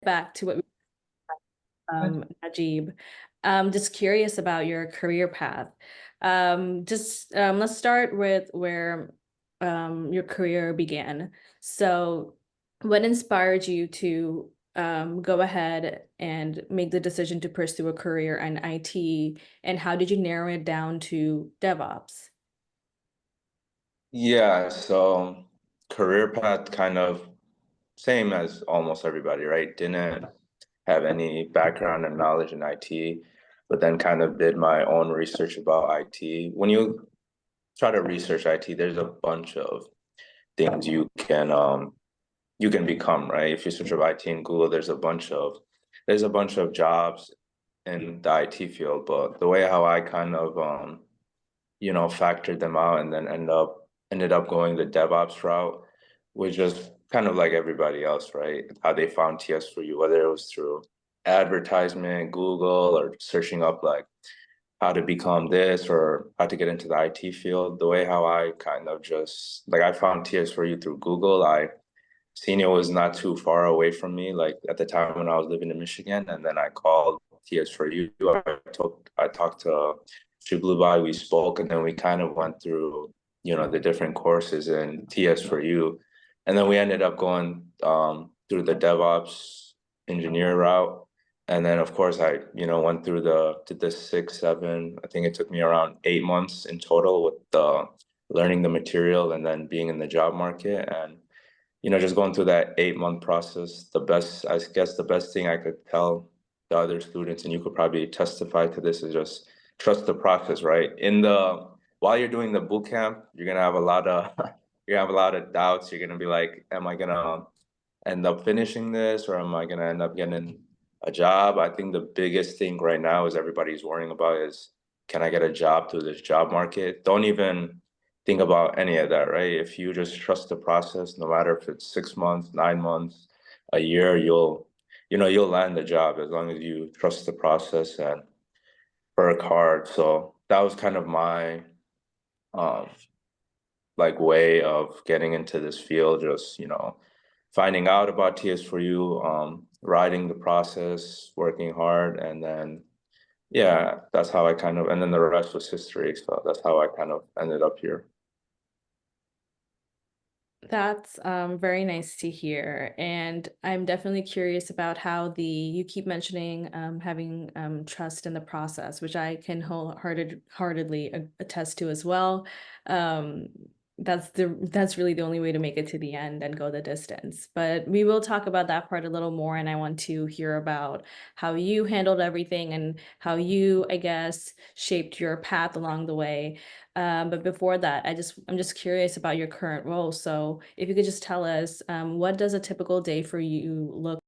back to what Najib. Just curious about your career path. Let's start with where your career began. So what inspired you to go ahead and make the decision to pursue a career in IT, and how did you narrow it down to DevOps? Yeah, so career path kind of same as almost everybody, right? Didn't have any background and knowledge in IT, but then kind of did my own research about IT. When you try to research IT, there's a bunch of things you can become, right? If you search up IT in Google, there's a bunch of jobs in the IT field, but the way how I kind of factored them out and then ended up going the DevOps route was just kind of like everybody else, right? How they found TS for you, whether it was through advertisement, Google, or searching up like how to become this or how to get into the IT field. The way how I kind of just like I found TS for you through Google. I seen it was not too far away from me, like at the time when I was living in Michigan, and then I called TS for you. I talked to Shublubai, we spoke, and then we kind of went through, the different courses in TS for you. And then we ended up going through the DevOps engineer route. And then of course I, went through did the 6, 7, I think it took me around 8 months in total with the learning the material and then being in the job market. And just going through that 8 month process, I guess the best thing I could tell the other students, and you could probably testify to this, is just trust the process, right? While you're doing the boot camp, you're gonna have a lot of you have a lot of doubts. You're gonna be like, am I gonna end up finishing this or am I gonna end up getting a job? I think the biggest thing right now is everybody's worrying about is, can I get a job through this job market? Don't even think about any of that, right? If you just trust the process, no matter if it's 6 months, 9 months, a year, you'll land the job as long as you trust the process and work hard. So that was kind of my um like way of getting into this field, just finding out about TS4U, riding the process, working hard, and then yeah, that's how I kind of, and then the rest was history. So that's how I kind of ended up here. That's very nice to hear. And I'm definitely curious about how you keep mentioning having trust in the process, which I can wholeheartedly attest to as well. Um, that's really the only way to make it to the end and go the distance. But we will talk about that part a little more, and I want to hear about how you handled everything and how you, I guess, shaped your path along the way. But before that, I'm just curious about your current role. So if you could just tell us, what does a typical day for you look